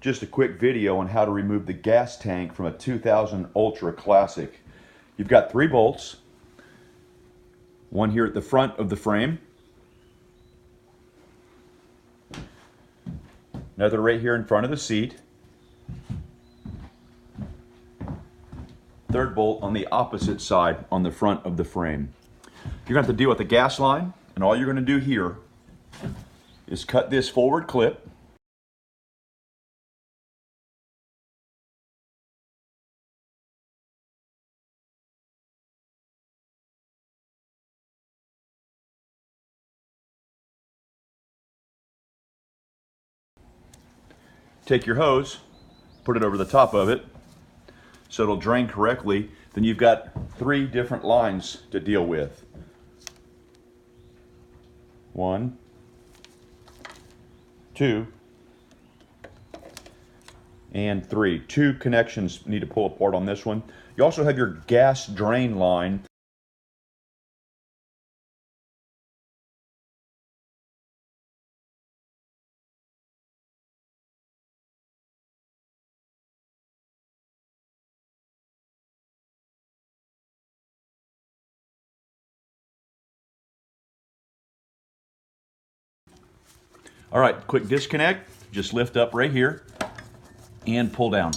just a quick video on how to remove the gas tank from a 2000 Ultra Classic. You've got 3 bolts, one here at the front of the frame, another right here in front of the seat, third bolt on the opposite side on the front of the frame. You're going to have to deal with the gas line, and all you're going to do here is cut this forward clip. Take your hose, put it over the top of it so it'll drain correctly. Then you've got 3 different lines to deal with. 1, 2, and 3. 2 connections need to pull apart on this one. You also have your gas drain line. All right, quick disconnect. Just lift up right here and pull down.